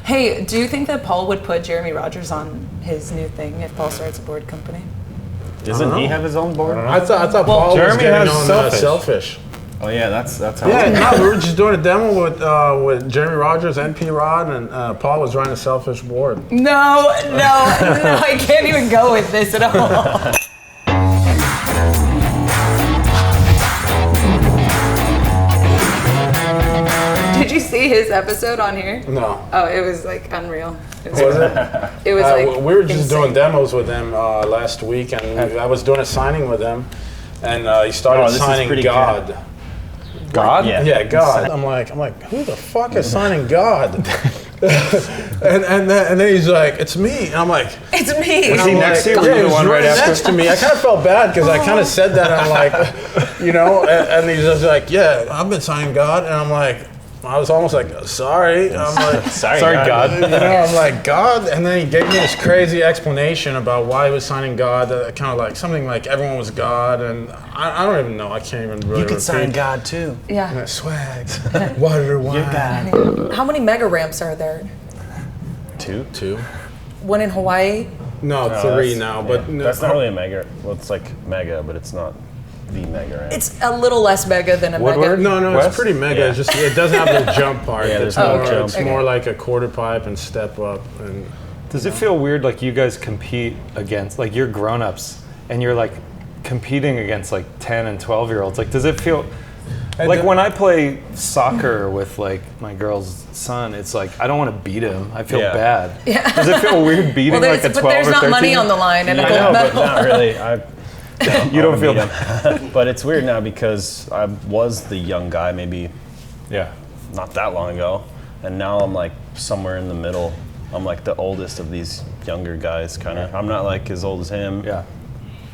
Hey, do you think that Paul would put Jereme Rogers on his new thing if Paul starts a board company? Doesn't he have his own board? I thought Paul was getting on Selfish. Oh yeah, that's how. Yeah, no, we were just doing a demo with Jereme Rogers and P. Rod, and Paul was running a Selfish board. No, I can't even go with this at all. Did you see his episode on here? No. Oh, it was like unreal. Was it? It was like we were just insane. doing demos with him last week, and I was doing a signing with him, and he started signing God. God? Yeah, God. I'm like, who the fuck is signing God? and then he's like, it's me. And I'm like, it's me. Was he next to you? Yeah, he was right next to me. I kind of felt bad because I kind of said that. I'm like, and he's just like, yeah, I've been signing God, and I'm like. I was almost like, sorry. I'm like, sorry, God. I'm like, God? And then he gave me this crazy explanation about why he was signing God, kind of like something like everyone was God, and I don't even know. I can't even really You could sign God too. Yeah. Swag. Water, wine. You're God. How many mega ramps are there? Two. One in Hawaii? No, 3 now, but no, that's not really a mega. Well, it's like mega, but it's not the mega ramp. It's a little less mega than a Woodward? mega. No, West? it's pretty mega. Yeah. It's just it doesn't have the jump part. Yeah, it's there's no more, jump. It's more like a quarter pipe and step up. And Does it feel weird like you guys compete against, like you're grown-ups and you're like competing against like 10 and 12-year-olds? Like does it feel, like when I play soccer with like my girl's son, it's like I don't want to beat him. I feel bad. Yeah. Does it feel weird beating like a 12 or 13? But there's not money on the line and a gold but medal. not really. You don't feel bad. But it's weird now because I was the young guy maybe Yeah. not that long ago, and now I'm like somewhere in the middle. I'm like the oldest of these younger guys, kind of. I'm not like as old as him. Yeah.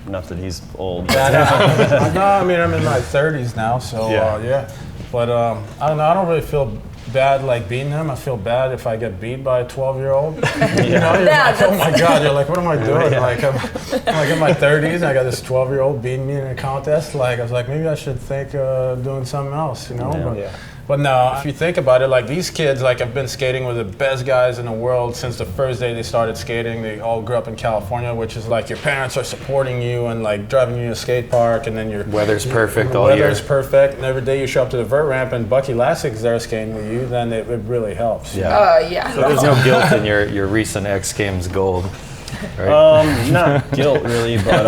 Not that he's old. no, I mean I'm in my 30s now, so yeah. But I don't know. I don't really feel bad like beating them. I feel bad if I get beat by a 12-year-old. You're like, oh my God! You're like, what am I doing? Like I'm like in my 30s, and I got this 12-year-old beating me in a contest. Like I was like, maybe I should think doing something else, But no, if you think about it, like these kids, like I've been skating with the best guys in the world since the first day they started skating. They all grew up in California, which is like your parents are supporting you and like driving you to a skate park, and then your Weather's perfect all year. Weather's perfect, and every day you show up to the vert ramp and Bucky Lassig's there skating with you, then it really helps. Yeah. So there's no guilt in your recent X Games gold, right? Not guilt really, but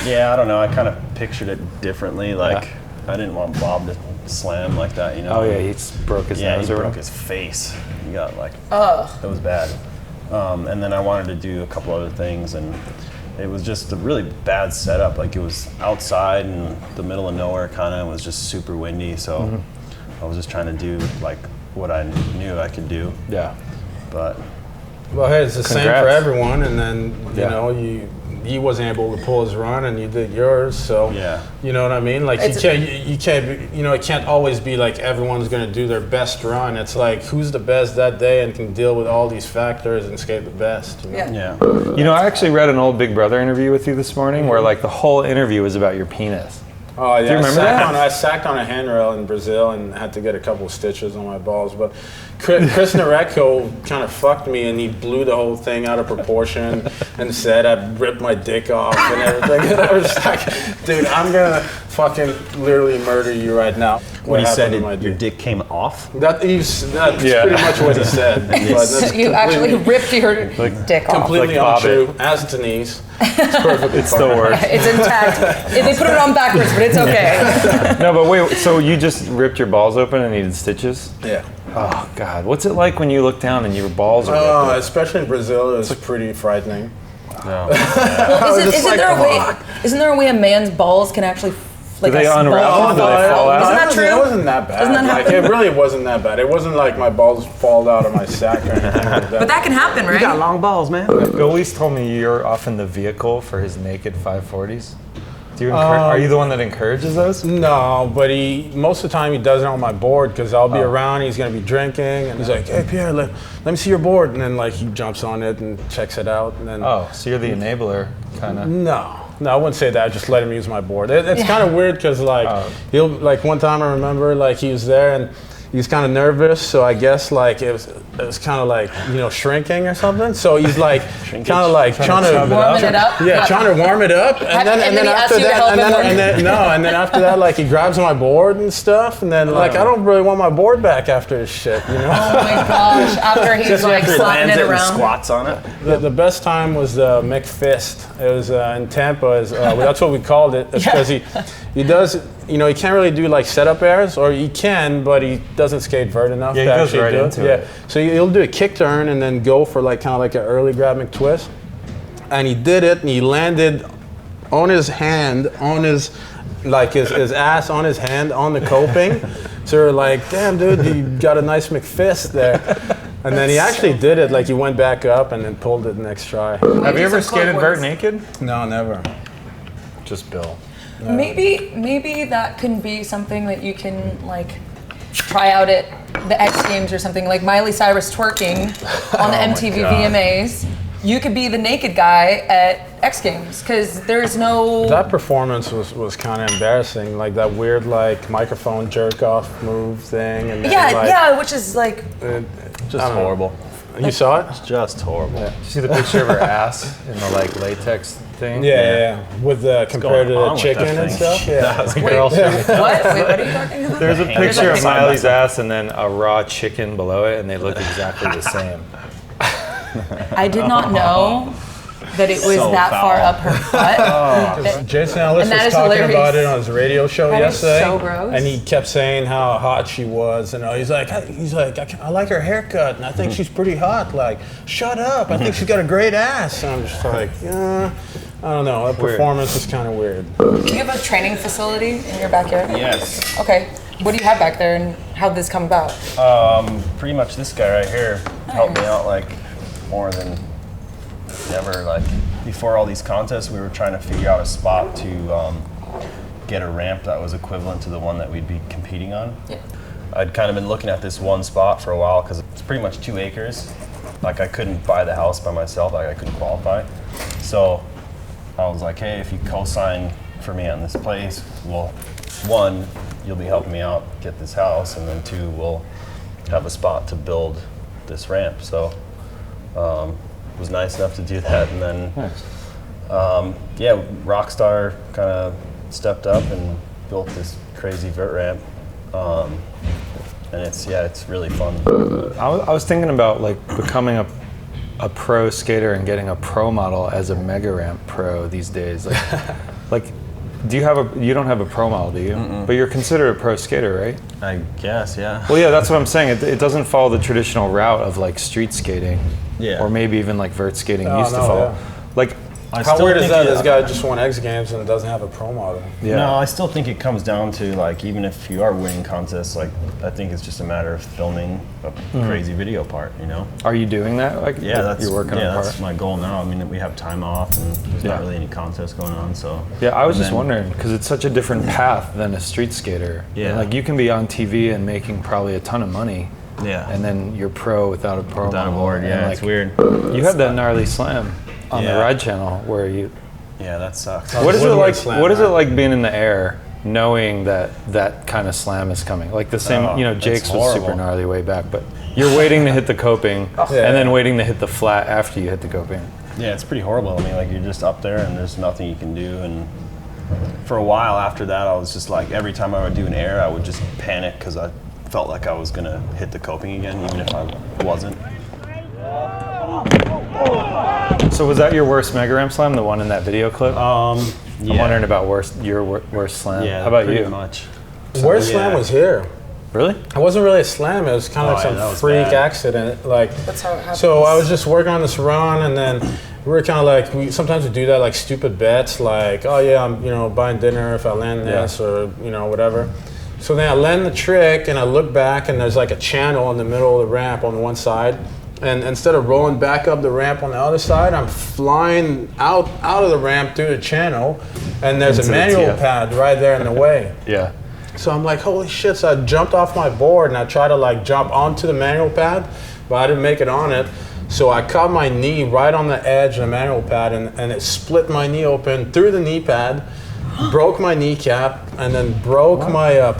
yeah, I don't know. I kind of pictured it differently. Like I didn't want Bob to slam like that, Oh yeah, he broke his nose. he or broke whatever. his face. He got like, it was bad. And then I wanted to do a couple other things, and it was just a really bad setup. Like it was outside in the middle of nowhere, kind of. It was just super windy, so I was just trying to do like what I knew I could do. Yeah. But Well, hey, it's the same Congrats. for everyone, and then he wasn't able to pull his run, and you did yours. So you know what I mean. Like you can't it can't always be like everyone's going to do their best run. It's like who's the best that day and can deal with all these factors and skate the best. Yeah. You know, I actually read an old Big Brother interview with you this morning where like the whole interview was about your penis. Oh yeah, Do you remember that? I sacked on a handrail in Brazil and had to get a couple of stitches on my balls. But Chris Narecko kind of fucked me, and he blew the whole thing out of proportion and said I ripped my dick off and everything. And I was like, dude, I'm gonna fucking literally murder you right now. what he said, your dick came off? That's pretty much what he said. But that's You actually ripped your dick off. completely Like untrue. As Denise, it's perfectly It still works. It's intact. They put it on backwards, but it's okay. No, but wait, so you just ripped your balls open and needed stitches? Yeah. Oh God, what's it like when you look down and your balls are Oh, ripped? especially in Brazil, it was pretty frightening. Well, isn't there a way a man's balls can actually like Do they a unravel? ball Do they fall out? Isn't that true? It wasn't that bad. Doesn't that happen? It really wasn't that bad. It wasn't like my balls fall out of my sack or anything like that. But that can happen, right? You got long balls, man. Bill Weiss told me you're often the vehicle for his naked 540s. Are you the one that encourages those? No, but most of the time he does it on my board because I'll be around, he's going to be drinking, and he's like, hey, Pierre, let me see your board. And then like he jumps on it and checks it out. And then Oh, so you're the enabler, kind of. No, I wouldn't say that. Just let him use my board. It's kind of weird because like he'll like one time I remember like he was there and he's kind of nervous, so I guess like it was kind of like, you know, shrinking or something. So he's like kind of like trying to warm it up. Yeah, trying to warm it up, and then after after that, like he grabs my board and stuff, and then like I don't really want my board back after this shit, you know. Oh my gosh! After he's like slapping it around. Squats on it. The best time was the McFist. It was in Tampa. That's what we called it. It's because he does, you know, he can't really do like setup airs, or he can, but he doesn't skate vert enough to actually right do into it. it. So he'll do a kick turn and then go for like kind of like an early grab McTwist. And he did it, and he landed on his hand, on his ass on his hand on the coping. So we're like, damn, dude, you got a nice McFist there. And then he actually did it, like he went back up and then pulled it the next try. Have you ever skated vert naked? No, never. Just Bill. No. Maybe that can be something that you can like try out at the X Games or something, like Miley Cyrus twerking on the MTV VMAs. You could be the naked guy at X Games, because there's no... That performance was kind of embarrassing, like that weird like microphone jerk off move thing. And then, which is like... Just horrible. You saw it? It's just horrible. Did you see the picture of her ass in the like latex thing? Yeah. With compared to the chicken and stuff. Yeah. That was a Wait, girl. what? Wait, what are you talking about? There's a picture of Miley's ass and then a raw chicken below it, and they look exactly the same. I did not know that it was So that foul. far up her butt. Jason Ellis And that was is talking hilarious. about it on his radio show That is yesterday, so gross. and he kept saying how hot she was, and he's like, I like her haircut, and I think she's pretty hot. Like, shut up! I think she's got a great ass. And I'm just like, I don't know. That performance is kind of weird. Do you have a training facility in your backyard? Yes. Okay. What do you have back there, and how did this come about? Pretty much this guy right here helped me out like more than ever. Like before all these contests, we were trying to figure out a spot to get a ramp that was equivalent to the one that we'd be competing on. Yeah. I'd kind of been looking at this one spot for a while because it's pretty much 2 acres. Like I couldn't buy the house by myself, like I couldn't qualify. So I was like, hey, if you co-sign for me on this place, well, 1, you'll be helping me out get this house, and then 2, we'll have a spot to build this ramp. So it was nice enough to do that, and then Rockstar kind of stepped up and built this crazy vert ramp, and it's really fun. I was thinking about like becoming a pro skater and getting a pro model as a mega ramp pro these days. Like you don't have a pro model, do you? Mm-mm. But you're considered a pro skater, right? I guess, yeah. Well, yeah, that's what I'm saying. It doesn't follow the traditional route of like street skating, or maybe even like vert skating used to follow. Yeah. Like, how weird is that? This guy just won X Games and doesn't have a pro model. yeah. No, I still think it comes down to like, even if you are winning contests, like I think it's just a matter of filming a crazy video part, you know? Are you doing that? Like, you're working on a part. That's my goal now. I mean, we have time off and there's not really any contests going on, so. Yeah, I was just wondering, because it's such a different path than a street skater. Yeah. Like you can be on TV and making probably a ton of money. Yeah. And then you're pro without a pro Without a model. board, And, yeah, like, it's weird. You had that gnarly slam on the Ride channel where you. Yeah, that sucks. What is it like? Slam, What is it like being in the air, knowing that kind of slam is coming? Like the same, Jake's was super gnarly way back, but you're waiting to hit the coping and then waiting to hit the flat after you hit the coping. Yeah, it's pretty horrible. I mean, like you're just up there and there's nothing you can do. And for a while after that, I was just like, every time I would do an air, I would just panic because I felt like I was gonna hit the coping again, even if I wasn't. So was that your worst mega ramp slam, the one in that video clip? I'm wondering about your worst slam. Yeah, How about pretty you? much. Worst slam was here. Really? It wasn't really a slam. It was kind of like some freak accident. Like, That's how it happens. so I was just working on this run, and then we were kind of like, sometimes we do that like stupid bets, like, oh yeah, I'm buying dinner if I land this or whatever. So then I land the trick, and I look back, and there's like a channel in the middle of the ramp on one side. And instead of rolling back up the ramp on the other side, I'm flying out of the ramp through the channel, and there's a manual pad right there in the way. Yeah. So I'm like, holy shit. So I jumped off my board and I tried to like jump onto the manual pad, but I didn't make it on it. So I caught my knee right on the edge of the manual pad, and it split my knee open through the knee pad. broke my kneecap, and then broke my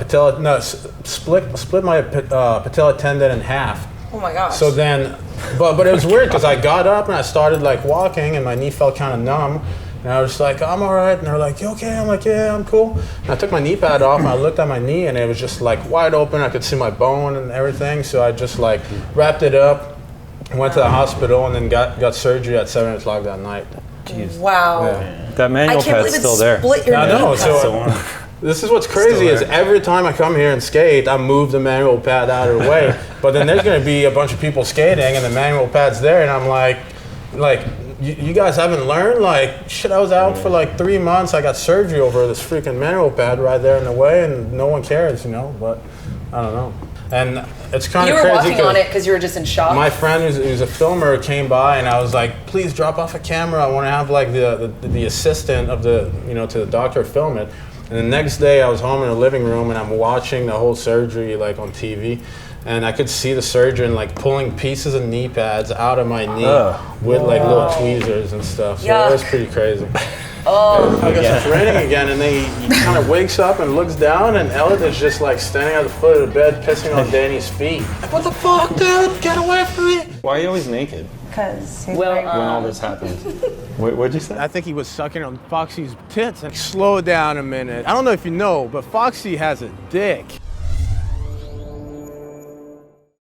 split my patella tendon in half. Oh my gosh. So then, but it was weird because I got up and I started like walking, and my knee felt kind of numb. And I was just like, I'm all right. And they're like, you okay? I'm like, yeah, I'm cool. And I took my knee pad off and I looked at my knee and it was just like wide open. I could see my bone and everything. So I just like wrapped it up, went to the hospital, and then got surgery at 7 o'clock that night. Jeez. Wow. Yeah. That manual pad's still there. Split your I know. knee. So this is what's crazy is every time I come here and skate, I move the manual pad out of the way. But then there's going to be a bunch of people skating and the manual pad's there. And I'm like, you guys haven't learned? Like, shit, I was out for like 3 months. I got surgery over this freaking manual pad right there in the way, and no one cares, you know? But I don't know. And it's kind of crazy. You were walking on it because you were just in shock? My friend who's a filmer came by, and I was like, please drop off a camera. I want to have like the assistant of the, to the doctor film it. And the next day I was home in the living room, and I'm watching the whole surgery like on TV. And I could see the surgeon like pulling pieces of knee pads out of my knee with like little tweezers and stuff. So it was pretty crazy. I guess it's raining again, and then he kind of wakes up and looks down, and Elliot is just like standing at the foot of the bed pissing on Danny's feet. Like, what the fuck, dude? Get away from me! Why are you always naked? Because when all this happened. What'd you say? I think he was sucking on Foxy's tits. And slow down a minute. I don't know if you know, but Foxy has a dick.